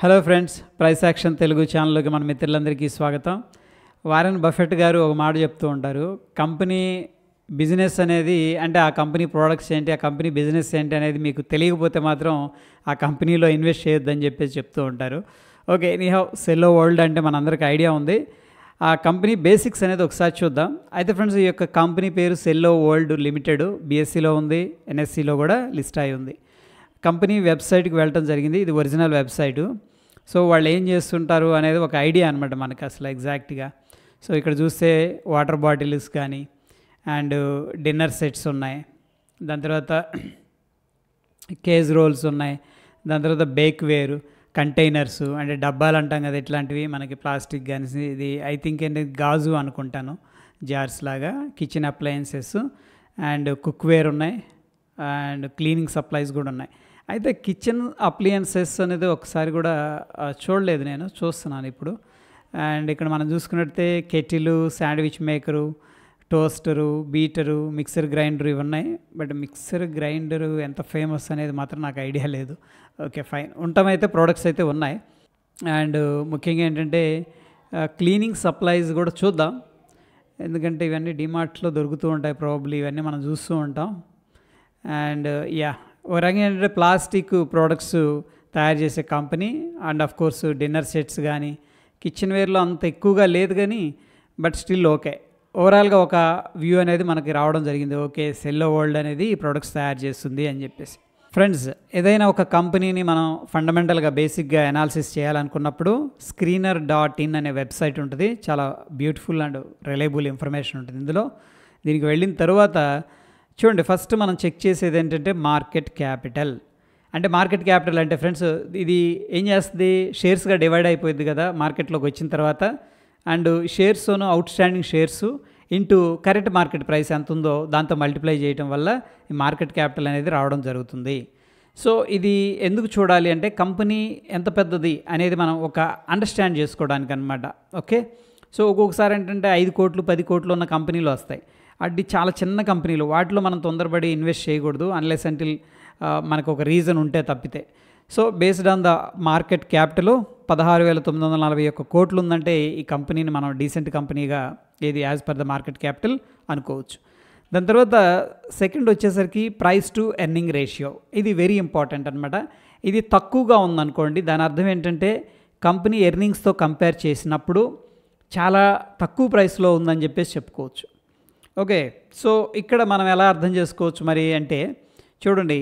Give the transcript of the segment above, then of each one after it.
Hello friends, price action Telugu ఛానల్లోకి మన మిత్రులందరికీ స్వాగతం. వారెన్ బఫెట్ గారు ఒక మాట చెప్తూ ఉంటారు, కంపెనీ బిజినెస్ అనేది అంటే ఆ కంపెనీ ప్రోడక్ట్స్ ఏంటి, ఆ కంపెనీ బిజినెస్ ఏంటి అనేది మీకు తెలియకపోతే మాత్రం ఆ కంపెనీలో ఇన్వెస్ట్ చేయొద్దని చెప్పేసి చెప్తూ ఉంటారు. ఓకే, ఎనీహౌ సెల్లో వరల్డ్ అంటే మనందరికీ ఐడియా ఉంది. ఆ కంపెనీ బేసిక్స్ అనేది ఒకసారి చూద్దాం. అయితే ఫ్రెండ్స్, ఈ యొక్క కంపెనీ పేరు సెల్లో వరల్డ్ లిమిటెడ్, బిఎస్సిలో ఉంది, ఎన్ఎస్సిలో కూడా లిస్ట్ అయి ఉంది. కంపెనీ వెబ్సైట్కి వెళ్ళటం జరిగింది. ఇది ఒరిజినల్ వెబ్సైటు. సో వాళ్ళు ఏం చేస్తుంటారు అనేది ఒక ఐడియా అనమాట మనకు అసలు ఎగ్జాక్ట్గా. సో ఇక్కడ చూస్తే వాటర్ బాటిల్స్ కానీ అండ్ డిన్నర్ సెట్స్ ఉన్నాయి, దాని తర్వాత కేజ్ రోల్స్ ఉన్నాయి, దాని తర్వాత బేక్వేర్ కంటైనర్స్ అంటే డబ్బాలు అంటాం కదా, ఇట్లాంటివి మనకి ప్లాస్టిక్ కానీ, ఇది ఐ థింక్ ఏంటంటే గాజు అనుకుంటాను, జార్స్ లాగా, కిచెన్ అప్లయన్సెస్ అండ్ కుక్వేర్ ఉన్నాయి అండ్ క్లీనింగ్ సప్లైస్ కూడా ఉన్నాయి. అయితే కిచెన్ అప్లయన్సెస్ అనేది ఒకసారి కూడా చూడలేదు, నేను చూస్తున్నాను ఇప్పుడు. అండ్ ఇక్కడ మనం చూసుకున్నట్టే kettle, sandwich maker, toaster, beater, mixer grinder ఇవి ఉన్నాయి. బట్ మిక్సర్ గ్రైండరు ఎంత ఫేమస్ అనేది మాత్రం నాకు ఐడియా లేదు. ఓకే ఫైన్, ఉంటామైతే ప్రోడక్ట్స్ అయితే ఉన్నాయి. అండ్ ముఖ్యంగా ఏంటంటే క్లీనింగ్ సప్లైస్ కూడా చూద్దాం, ఎందుకంటే ఇవన్నీ డిమార్ట్లో దొరుకుతూ ఉంటాయి ప్రాబబ్లీ, ఇవన్నీ మనం చూస్తూ ఉంటాం. అండ్ ఒక రకంగా ఏంటంటే ప్లాస్టిక్ ప్రోడక్ట్స్ తయారు చేసే company. And of course dinner sets కానీ కిచెన్ వేర్లో అంత ఎక్కువగా లేదు కానీ బట్ స్టిల్ ఓకే, ఓవరాల్గా ఒక వ్యూ అనేది మనకి రావడం జరిగింది. ఓకే, సెల్లో వరల్డ్ అనేది ఈ ప్రోడక్ట్స్ తయారు చేస్తుంది అని చెప్పేసి. ఫ్రెండ్స్, ఏదైనా ఒక కంపెనీని మనం ఫండమెంటల్గా బేసిక్గా అనాలిసిస్ చేయాలనుకున్నప్పుడు screener.in అనే వెబ్సైట్ ఉంటుంది. చాలా బ్యూటిఫుల్ అండ్ రిలయబుల్ ఇన్ఫర్మేషన్ ఉంటుంది ఇందులో. దీనికి వెళ్ళిన తర్వాత చూడండి, ఫస్ట్ మనం చెక్ చేసేది ఏంటంటే మార్కెట్ క్యాపిటల్. అంటే మార్కెట్ క్యాపిటల్ అంటే ఫ్రెండ్స్, ఇది ఏం చేస్తుంది, షేర్స్గా డివైడ్ అయిపోయింది కదా మార్కెట్లోకి వచ్చిన తర్వాత. అండ్ షేర్స్ను outstanding shares into current market price ఎంత ఉందో దాంతో మల్టిప్లై చేయడం వల్ల ఈ మార్కెట్ క్యాపిటల్ అనేది రావడం జరుగుతుంది. సో ఇది ఎందుకు చూడాలి అంటే కంపెనీ ఎంత పెద్దది అనేది మనం ఒక అండర్స్టాండ్ చేసుకోవడానికి అనమాట. ఓకే, సో ఒక్కొక్కసారి ఏంటంటే 5 కోట్లు 10 కోట్లు ఉన్న కంపెనీలు వస్తాయి. అది చాలా చిన్న కంపెనీలు, వాటిలో మనం తొందరపడి ఇన్వెస్ట్ చేయకూడదు అన్లెస్ అంటిల్ మనకు ఒక రీజన్ ఉంటే తప్పితే. So based on the market capital 16,941 కోట్లు ఉందంటే ఈ కంపెనీని మనం డీసెంట్ కంపెనీగా ఏది as per the market capital అనుకోవచ్చు. దాని తర్వాత సెకండ్ వచ్చేసరికి ప్రైస్ టు ఎర్నింగ్ రేషియో. ఇది వెరీ ఇంపార్టెంట్ అనమాట. ఇది తక్కువగా ఉందనుకోండి, దాని అర్థం ఏంటంటే కంపెనీ ఎర్నింగ్స్తో కంపేర్ చేసినప్పుడు చాలా తక్కువ ప్రైస్లో ఉందని చెప్పేసి చెప్పుకోవచ్చు. ఓకే, సో ఇక్కడ మనం ఎలా అర్థం చేసుకోవచ్చు మరి అంటే చూడండి,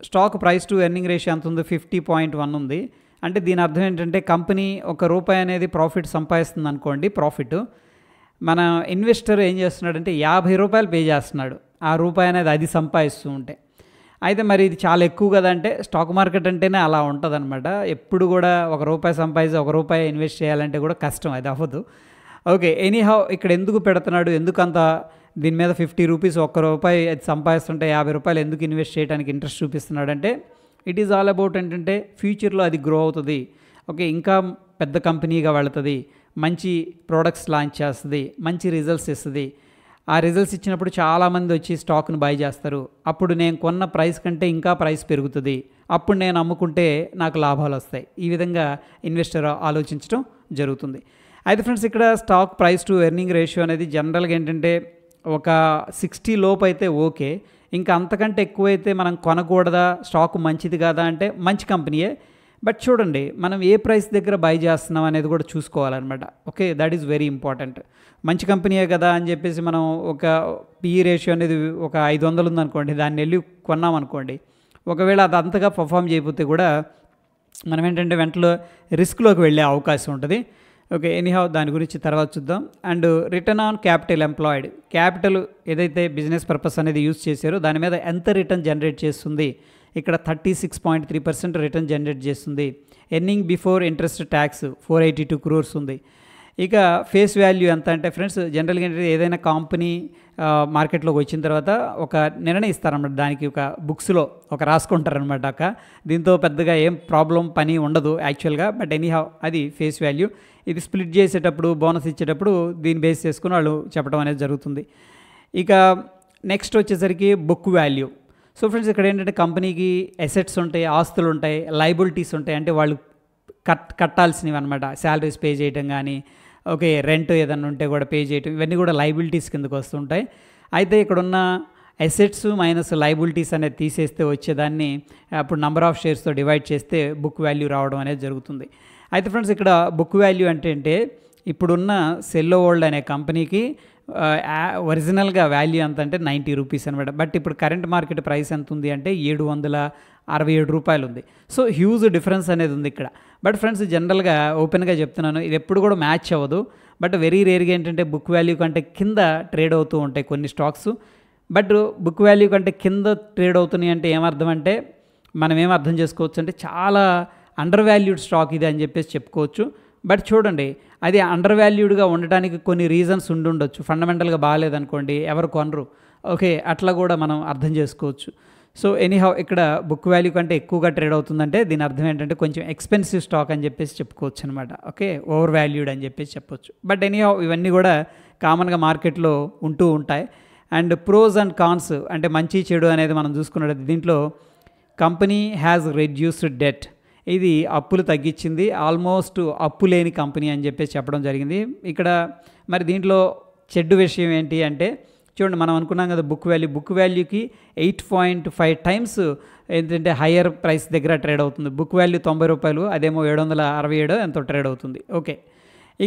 stock price to earning ratio ఎంత ఉంది, 50.1 ఉంది. అంటే దీని అర్థం ఏంటంటే కంపెనీ ₹1 అనేది ప్రాఫిట్ సంపాదిస్తుంది అనుకోండి, ప్రాఫిట్ మన ఇన్వెస్టర్ ఏం చేస్తున్నాడంటే ₹50 పే చేస్తున్నాడు, ఆ రూపాయి అనేది అది సంపాదిస్తూ ఉంటే. అయితే మరి ఇది చాలా ఎక్కువ కదా అంటే స్టాక్ మార్కెట్ అంటేనే అలా ఉంటుంది అనమాట. ఎప్పుడు కూడా ₹1 సంపాదించి ₹1 ఇన్వెస్ట్ చేయాలంటే కూడా కష్టం, అది అవ్వదు. ఓకే, ఎనీహౌ ఇక్కడ ఎందుకు పెడుతున్నాడు, ఎందుకు అంత దీని మీద ₹50 ₹1 అది సంపాదిస్తుంటే ₹50 ఎందుకు ఇన్వెస్ట్ చేయడానికి ఇంట్రెస్ట్ చూపిస్తున్నాడు అంటే ఇట్ ఈజ్ ఆల్ అబౌట్ ఏంటంటే ఫ్యూచర్లో అది గ్రో అవుతుంది. ఓకే, ఇంకా పెద్ద కంపెనీగా వెళుతుంది, మంచి ప్రోడక్ట్స్ లాంచ్ చేస్తుంది, మంచి రిజల్ట్స్ ఇస్తుంది. ఆ రిజల్ట్స్ ఇచ్చినప్పుడు చాలామంది వచ్చి స్టాక్ను బై చేస్తారు. అప్పుడు నేను కొన్న ప్రైస్ కంటే ఇంకా ప్రైస్ పెరుగుతుంది, అప్పుడు నేను అమ్ముకుంటే నాకు లాభాలు వస్తాయి. ఈ విధంగా ఇన్వెస్టర్ ఆలోచించడం జరుగుతుంది. అయితే ఫ్రెండ్స్, ఇక్కడ stock price to earning ratio అనేది జనరల్గా ఏంటంటే ఒక 60 లోపు అయితే ఓకే, ఇంకా అంతకంటే ఎక్కువైతే మనం కొనకూడదా, స్టాక్ మంచిది కాదా అంటే మంచి కంపెనీయే. బట్ చూడండి, మనం ఏ ప్రైస్ దగ్గర బై చేస్తున్నాం అనేది కూడా చూసుకోవాలన్నమాట. Okay, that is very important. మంచి కంపెనీయే కదా అని చెప్పేసి మనం ఒక పిఈ రేషియో అనేది ఒక 500 ఉందనుకోండి, దాన్ని వెళ్ళి కొన్నాం అనుకోండి, ఒకవేళ అది అంతగా పర్ఫామ్ చేయకపోతే కూడా మనం ఏంటంటే వెంటనే రిస్క్లోకి వెళ్ళే అవకాశం ఉంటుంది. ఓకే, ఎనీహౌ దాని గురించి తర్వాత చూద్దాం. And return on capital employed, capital ఏదైతే బిజినెస్ పర్పస్ అనేది యూజ్ చేశారో దాని మీద ఎంత రిటర్న్ జనరేట్ చేస్తుంది, ఇక్కడ 36.3% రిటర్న్ జనరేట్ చేస్తుంది. Earning before interest tax 482 crores ఉంది. ఇక ఫేస్ వాల్యూ ఎంత అంటే ఫ్రెండ్స్, జనరల్గా ఏంటంటే ఏదైనా కంపెనీ మార్కెట్లోకి వచ్చిన తర్వాత ఒక నిర్ణయం ఇస్తారన్నమాట, దానికి ఒక బుక్స్లో ఒక రాసుకుంటారనమాట. దీంతో పెద్దగా ఏం ప్రాబ్లం పని ఉండదు యాక్చువల్గా, బట్ ఎనీహౌ అది ఫేస్ వాల్యూ. ఇది స్ప్లిట్ చేసేటప్పుడు, బోనస్ ఇచ్చేటప్పుడు దీన్ని బేస్ చేసుకుని వాళ్ళు చెప్పడం అనేది జరుగుతుంది. ఇక నెక్స్ట్ వచ్చేసరికి బుక్ వాల్యూ. సో ఫ్రెండ్స్ ఇక్కడ ఏంటంటే కంపెనీకి అసెట్స్ ఉంటాయి, ఆస్తులు ఉంటాయి, లయబిలిటీస్ ఉంటాయి, అంటే వాళ్ళు కట్టాల్సినవి అనమాట. శాలరీస్ పే చేయటం కానీ, ఓకే, రెంట్ ఏదన్నా ఉంటే కూడా పే చేయటం, ఇవన్నీ కూడా లయబిలిటీస్ కిందకు వస్తుంటాయి. అయితే ఇక్కడున్న అసెట్స్ మైనస్ లయబిలిటీస్ అనేది తీసేస్తే వచ్చేదాన్ని అప్పుడు నెంబర్ ఆఫ్ షేర్స్తో డివైడ్ చేస్తే బుక్ వాల్యూ రావడం అనేది జరుగుతుంది. అయితే ఫ్రెండ్స్ ఇక్కడ బుక్ వాల్యూ అంటే ఇప్పుడున్న సెల్లో వరల్డ్ అనే కంపెనీకి ఒరిజినల్గా వాల్యూ ఎంత అంటే 90 రూపీస్ అనమాట. బట్ ఇప్పుడు కరెంట్ మార్కెట్ ప్రైస్ ఎంత ఉంది అంటే 767 రూపాయలు ఉంది. సో హ్యూజ్ డిఫరెన్స్ అనేది ఉంది ఇక్కడ. బట్ ఫ్రెండ్స్ జనరల్గా ఓపెన్గా చెప్తున్నాను, ఇది ఎప్పుడు కూడా మ్యాచ్ అవ్వదు. బట్ వెరీ రేర్గా ఏంటంటే బుక్ వాల్యూ కంటే కింద ట్రేడ్ అవుతూ ఉంటాయి కొన్ని స్టాక్స్. బట్ బుక్ వాల్యూ కంటే కింద ట్రేడ్ అవుతున్నాయి అంటే ఏమర్థం అంటే మనం ఏం అర్థం చేసుకోవచ్చు అంటే చాలా అండర్ వాల్యూడ్ స్టాక్ ఇది అని చెప్పేసి చెప్పుకోవచ్చు. బట్ చూడండి, అది అండర్ వాల్యూడ్గా ఉండటానికి కొన్ని రీజన్స్ ఉండుండొచ్చు. ఫండమెంటల్గా బాగాలేదనుకోండి, ఎవరు కొనరు. ఓకే, అట్లా కూడా మనం అర్థం చేసుకోవచ్చు. సో ఎనీహౌ ఇక్కడ బుక్ వాల్యూ కంటే ఎక్కువగా ట్రేడ్ అవుతుందంటే దీని అర్థం ఏంటంటే కొంచెం ఎక్స్పెన్సివ్ స్టాక్ అని చెప్పేసి చెప్పుకోవచ్చు అనమాట. ఓకే, ఓవర్ వాల్యూడ్ అని చెప్పేసి చెప్పొచ్చు. బట్ ఎనీహౌ ఇవన్నీ కూడా కామన్గా మార్కెట్లో ఉంటూ ఉంటాయి. అండ్ ప్రోస్ అండ్ కాన్స్ అంటే మంచి చెడు అనేది మనం చూసుకున్నట్టు దీంట్లో కంపెనీ హ్యాస్ రెడ్యూస్డ్ డెట్, ఇది అప్పులు తగ్గించింది, ఆల్మోస్ట్ అప్పు లేని కంపెనీ అని చెప్పేసి చెప్పడం జరిగింది ఇక్కడ. మరి దీంట్లో చెడ్డు విషయం ఏంటి అంటే చూడండి, మనం అనుకున్నాం కదా బుక్ వాల్యూకి 8.5 టైమ్స్ ఏంటంటే హయ్యర్ ప్రైస్ దగ్గర ట్రేడ్ అవుతుంది. బుక్ వాల్యూ 90 రూపాయలు, అదేమో 767 ఎంతో ట్రేడ్ అవుతుంది. ఓకే,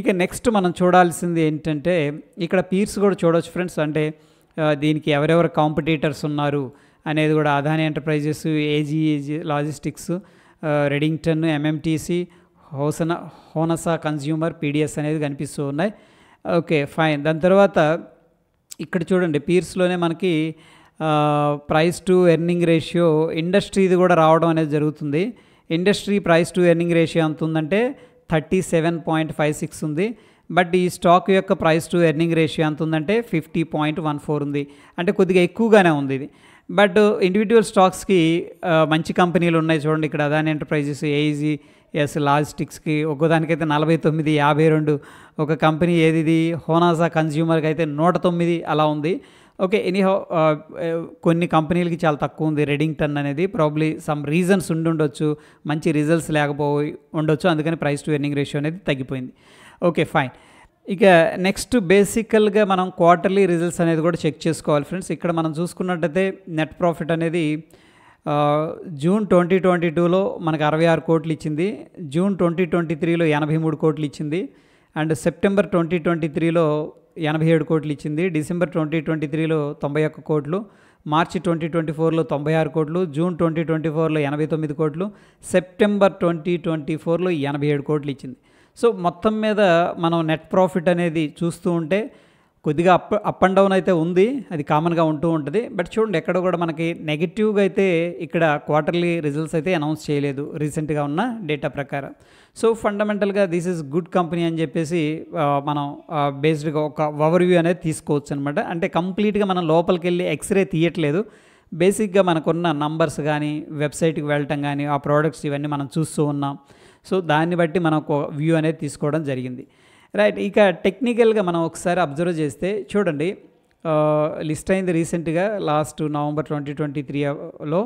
ఇక నెక్స్ట్ మనం చూడాల్సింది ఏంటంటే ఇక్కడ పీర్స్ కూడా చూడవచ్చు ఫ్రెండ్స్. అంటే దీనికి ఎవరెవరు కాంపిటీటర్స్ ఉన్నారు అనేది కూడా Adani enterprises, AG logistics, Redington, MMTC, Honasa consumer, PDS అనేది కనిపిస్తూ ఉన్నాయి. Okay fine. దాని తర్వాత ఇక్కడ చూడండి పీర్స్లోనే మనకి ప్రైస్ టు ఎర్నింగ్ రేషియో ఇండస్ట్రీది కూడా రావడం అనేది జరుగుతుంది. Industry price to earning ratio ఎంత ఉందంటే 37.56 ఉంది. బట్ ఈ స్టాక్ యొక్క ప్రైస్ టు ఎర్నింగ్ రేషియో ఎంత ఉందంటే 50.14 ఉంది. అంటే కొద్దిగా ఎక్కువగానే ఉంది ఇది. బట్ ఇండివిజువల్ స్టాక్స్కి మంచి కంపెనీలు ఉన్నాయి చూడండి. ఇక్కడ అదానీ ఎంటర్ప్రైజెస్, ఏజీఎస్ లాజిస్టిక్స్కి ఒక్కోదానికైతే 49, 52. ఒక కంపెనీ ఏది హోనాసా కన్జ్యూమర్కి అయితే 109 అలా ఉంది. ఓకే, ఎనీహౌ కొన్ని కంపెనీలకి చాలా తక్కువ ఉంది. రెడింగ్టన్ అనేది ప్రాబ్లీ సమ్ రీజన్స్ ఉండుండొచ్చు, మంచి రిజల్ట్స్ లేకపోయి ఉండొచ్చు, అందుకని ప్రైస్ టు ఎర్నింగ్ రేషియో అనేది తగ్గిపోయింది. Okay fine. ఇక నెక్స్ట్ బేసికల్గా మనం క్వార్టర్లీ రిజల్ట్స్ అనేది కూడా చెక్ చేసుకోవాలి ఫ్రెండ్స్. ఇక్కడ మనం చూసుకున్నట్టయితే నెట్ ప్రాఫిట్ అనేది జూన్ 2022లో మనకు 66 కోట్లు ఇచ్చింది, జూన్ 2023లో 83 కోట్లు ఇచ్చింది, అండ్ సెప్టెంబర్ 2023లో 87 కోట్లు ఇచ్చింది, డిసెంబర్ 2023లో 91 కోట్లు, మార్చి 2024లో 96 కోట్లు, జూన్ 2024లో 89 కోట్లు, సెప్టెంబర్ 2024లో 87 కోట్లు ఇచ్చింది. సో మొత్తం మీద మనం నెట్ ప్రాఫిట్ అనేది చూస్తూ ఉంటే కొద్దిగా అప్ అండ్ డౌన్ అయితే ఉంది, అది కామన్గా ఉంటూ ఉంటుంది. బట్ చూడండి ఎక్కడ కూడా మనకి నెగిటివ్గా అయితే ఇక్కడ క్వార్టర్లీ రిజల్ట్స్ అయితే అనౌన్స్ చేయలేదు రీసెంట్గా ఉన్న డేటా ప్రకారం. సో ఫండమెంటల్గా దిస్ ఈజ్ గుడ్ కంపెనీ అని చెప్పేసి మనం బేస్డ్గా ఒక ఓవర్వ్యూ అనేది తీసుకోవచ్చు అనమాట. అంటే కంప్లీట్గా మనం లోపలికి వెళ్ళి ఎక్స్రే తీయట్లేదు, బేసిక్గా మనకున్న నంబర్స్ కానీ వెబ్సైట్కి వెళ్ళటం కానీ ఆ ప్రోడక్ట్స్ ఇవన్నీ మనం చూస్తూ ఉన్నాం. సో దాన్ని బట్టి మనం ఒక వ్యూ అనేది తీసుకోవడం జరిగింది. రైట్. ఇక టెక్నికల్గా మనం ఒకసారి అబ్జర్వ్ చేస్తే చూడండి, లిస్ట్ అయింది రీసెంట్గా లాస్ట్ నవంబర్ 2023లో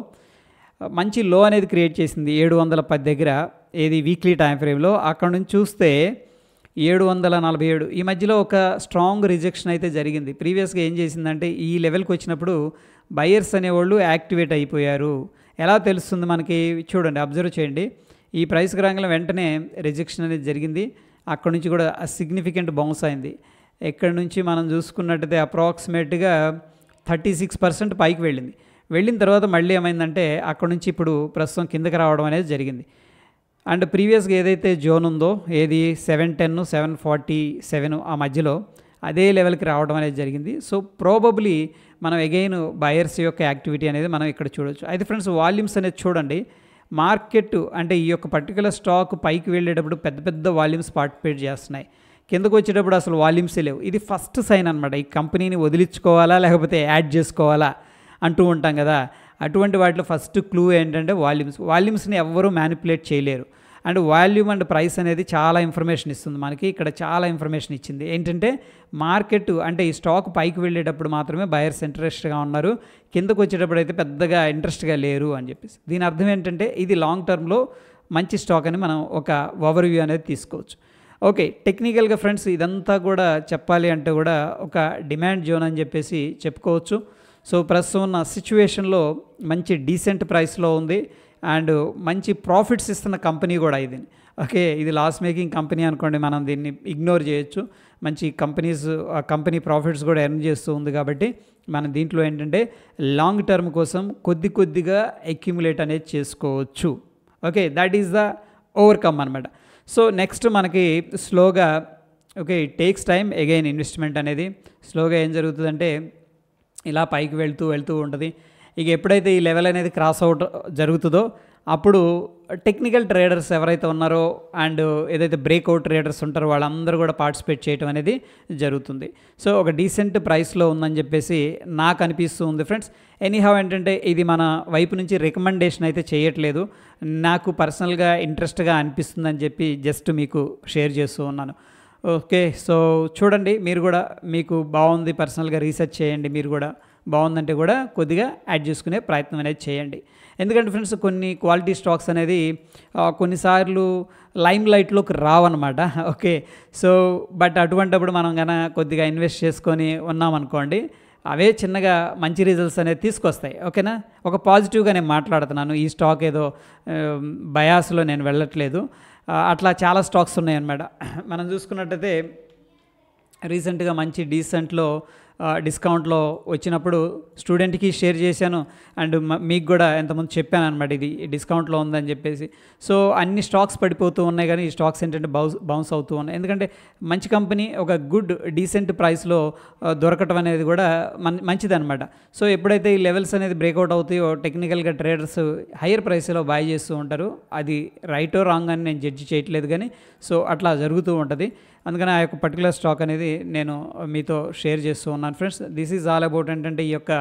మంచి లో అనేది క్రియేట్ చేసింది 710 దగ్గర, ఏది వీక్లీ టైం ఫ్రేమ్లో. అక్కడ నుంచి చూస్తే 747 ఈ మధ్యలో ఒక స్ట్రాంగ్ రిజెక్షన్ అయితే జరిగింది. ప్రీవియస్గా ఏం చేసిందంటే ఈ లెవెల్కి వచ్చినప్పుడు బయర్స్ అనేవాళ్ళు యాక్టివేట్ అయిపోయారు. ఎలా తెలుస్తుంది మనకి చూడండి, అబ్జర్వ్ చేయండి. ఈ ప్రైస్కి రాగానే వెంటనే రిజెక్షన్ అనేది జరిగింది, అక్కడ నుంచి కూడా సిగ్నిఫికెంట్ బౌన్స్ అయింది. ఎక్కడి నుంచి మనం చూసుకున్నట్టయితే అప్రాక్సిమేట్గా 36% పైకి వెళ్ళిన తర్వాత మళ్ళీ ఏమైందంటే అక్కడ నుంచి ఇప్పుడు ప్రస్తుతం కిందకి రావడం అనేది జరిగింది. అండ్ ప్రీవియస్గా ఏదైతే జోన్ ఉందో ఏది 710, 747 ఆ మధ్యలో అదే లెవెల్కి రావడం అనేది జరిగింది. సో ప్రాబబ్లీ మనం అగైన్ బయర్స్ యొక్క యాక్టివిటీ అనేది మనం ఇక్కడ చూడవచ్చు. అయితే ఫ్రెండ్స్ వాల్యూమ్స్ అనేది చూడండి, మార్కెట్ అంటే ఈ యొక్క పర్టికులర్ స్టాక్ పైకి వెళ్ళేటప్పుడు పెద్ద పెద్ద వాల్యూమ్స్ పార్టిసిపేట్ చేస్తున్నాయి, కిందకు వచ్చేటప్పుడు అసలు వాల్యూమ్సే లేవు. ఇది ఫస్ట్ సైన్ అనమాట, ఈ కంపెనీని వదిలించుకోవాలా లేకపోతే యాడ్ చేసుకోవాలా అంటూ ఉంటాం కదా. అటువంటి వాటిలో ఫస్ట్ క్లూ ఏంటంటే వాల్యూమ్స్ని ఎవ్వరూ మ్యానిపులేట్ చేయలేరు. అండ్ వాల్యూమ్ అండ్ ప్రైస్ అనేది చాలా ఇన్ఫర్మేషన్ ఇస్తుంది మనకి. ఇక్కడ చాలా ఇన్ఫర్మేషన్ ఇచ్చింది ఏంటంటే మార్కెట్ అంటే ఈ స్టాక్ పైకి వెళ్ళేటప్పుడు మాత్రమే బయర్స్ ఇంట్రెస్ట్గా ఉన్నారు, కిందకు వచ్చేటప్పుడు అయితే పెద్దగా ఇంట్రెస్ట్గా లేరు అని చెప్పేసి. దీని అర్థం ఏంటంటే ఇది లాంగ్ టర్మ్లో మంచి స్టాక్ అని మనం ఒక ఓవర్వ్యూ అనేది తీసుకోవచ్చు. ఓకే, టెక్నికల్గా ఫ్రెండ్స్ ఇదంతా కూడా చెప్పాలి అంటే కూడా ఒక డిమాండ్ జోన్ అని చెప్పేసి చెప్పుకోవచ్చు. సో ప్రస్తుతం ఉన్న సిచ్యువేషన్లో మంచి డీసెంట్ ప్రైస్లో ఉంది అండ్ మంచి ప్రాఫిట్స్ ఇస్తున్న కంపెనీ కూడా ఇది. ఓకే, ఇది లాస్ మేకింగ్ కంపెనీ అనుకోండి, మనం దీన్ని ఇగ్నోర్ చేయొచ్చు. మంచి కంపెనీ ప్రాఫిట్స్ కూడా ఎర్న్ చేస్తూ ఉంది కాబట్టి మనం దీంట్లో ఏంటంటే లాంగ్ టర్మ్ కోసం కొద్దిగా అక్యుములేట్ అనేది చేసుకోవచ్చు. Okay, that is the overcome అనమాట. సో నెక్స్ట్ మనకి స్లోగా okay it takes time again investment అనేది. స్లోగా ఏం జరుగుతుందంటే ఇలా పైకి వెళ్తూ ఉంటుంది. ఇక ఎప్పుడైతే ఈ లెవెల్ అనేది క్రాస్ అవుట్ జరుగుతుందో అప్పుడు టెక్నికల్ ట్రేడర్స్ ఎవరైతే ఉన్నారో అండ్ ఏదైతే బ్రేక్అవుట్ ట్రేడర్స్ ఉంటారో వాళ్ళందరూ కూడా పార్టిసిపేట్ చేయడం అనేది జరుగుతుంది. సో ఒక డీసెంట్ ప్రైస్లో ఉందని చెప్పేసి నాకు అనిపిస్తూ ఉంది ఫ్రెండ్స్. ఎనీహౌ ఏంటంటే ఇది మన వైపు నుంచి రికమెండేషన్ అయితే చేయట్లేదు, నాకు పర్సనల్గా ఇంట్రెస్ట్గా అనిపిస్తుందని చెప్పి జస్ట్ మీకు షేర్ చేస్తూ ఉన్నాను. ఓకే, సో చూడండి, మీరు కూడా మీకు బాగుంది పర్సనల్గా రీసెర్చ్ చేయండి, మీరు కూడా బాగుందంటే కూడా కొద్దిగా యాడ్ చేసుకునే ప్రయత్నం అనేది చేయండి. ఎందుకంటే ఫ్రెండ్స్ కొన్ని క్వాలిటీ స్టాక్స్ అనేది కొన్నిసార్లు లైమ్ లైట్లోకి రావన్నమాట. ఓకే, సో బట్ అటువంటిప్పుడు మనం కన్నా కొద్దిగా ఇన్వెస్ట్ చేసుకొని ఉన్నామనుకోండి, అవే చిన్నగా మంచి రిజల్ట్స్ అనేది తీసుకొస్తాయి. ఓకేనా, ఒక పాజిటివ్గా నేను మాట్లాడుతున్నాను, ఈ స్టాక్ ఏదో బయాస్లో నేను వెళ్ళట్లేదు. అట్లా చాలా స్టాక్స్ ఉన్నాయన్నమాట. మనం చూసుకున్నట్టయితే రీసెంట్గా మంచి డీసెంట్లో డిస్కౌంట్లో వచ్చినప్పుడు స్టూడెంట్కి షేర్ చేశాను అండ్ మీకు కూడా ఎంతమంది చెప్పాను అనమాట, ఇది డిస్కౌంట్లో ఉందని చెప్పేసి. సో అన్ని స్టాక్స్ పడిపోతూ ఉన్నాయి కానీ ఈ స్టాక్స్ ఏంటంటే బౌన్స్ అవుతూ ఉన్నాయి. ఎందుకంటే మంచి కంపెనీ ఒక గుడ్ డీసెంట్ ప్రైస్లో దొరకటం అనేది కూడా మంచిదన్నమాట. సో ఎప్పుడైతే ఈ లెవెల్స్ అనేది బ్రేక్అవుట్ అవుతాయో టెక్నికల్గా ట్రేడర్స్ హయ్యర్ ప్రైస్లో బై చేస్తూ ఉంటారు. అది రైటో రాంగ్ అని నేను జడ్జి చేయట్లేదు కానీ సో అట్లా జరుగుతూ ఉంటుంది. అందుకని ఆ యొక్క పర్టికులర్ స్టాక్ అనేది నేను మీతో షేర్ చేస్తూ ఉన్నాను friends. This is all about ఏంటంటే ఈ యొక్క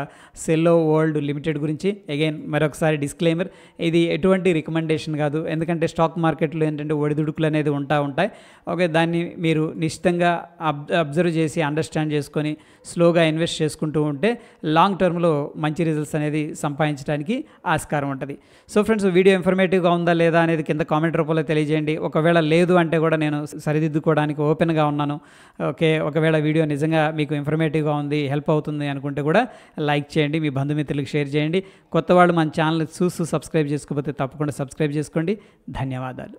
సెల్లో వరల్డ్ లిమిటెడ్ గురించి. అగైన్ మరొకసారి డిస్క్లైమర్, ఇది ఎటువంటి రికమెండేషన్ కాదు, ఎందుకంటే స్టాక్ మార్కెట్లో ఏంటంటే ఒడిదుడుకులు అనేది ఉంటాయి. ఓకే, దాన్ని మీరు నిశ్చితంగా అబ్జర్వ్ చేసి అండర్స్టాండ్ చేసుకొని స్లోగా ఇన్వెస్ట్ చేసుకుంటూ ఉంటే లాంగ్ టర్మ్లో మంచి రిజల్ట్స్ అనేది సంపాదించడానికి ఆస్కారం ఉంటుంది. సో ఫ్రెండ్స్, వీడియో ఇన్ఫర్మేటివ్గా ఉందా లేదా అనేది కింద కామెంట్ రూపంలో తెలియజేయండి. ఒకవేళ లేదు అంటే కూడా నేను సరిదిద్దుకోవడానికి ఓపెన్గా ఉన్నాను. ఓకే, ఒకవేళ వీడియో నిజంగా మీకు ఇన్ఫర్మేటివ్గా ఉంది, హెల్ప్ అవుతుంది అనుకుంటే కూడా లైక్ చేయండి, మీ బంధుమిత్రులకు షేర్ చేయండి. కొత్త వాళ్ళు మన ఛానల్ చూస్తూ సబ్స్క్రైబ్ చేసుకోకపోతే తప్పకుండా సబ్స్క్రైబ్ చేసుకోండి. ధన్యవాదాలు.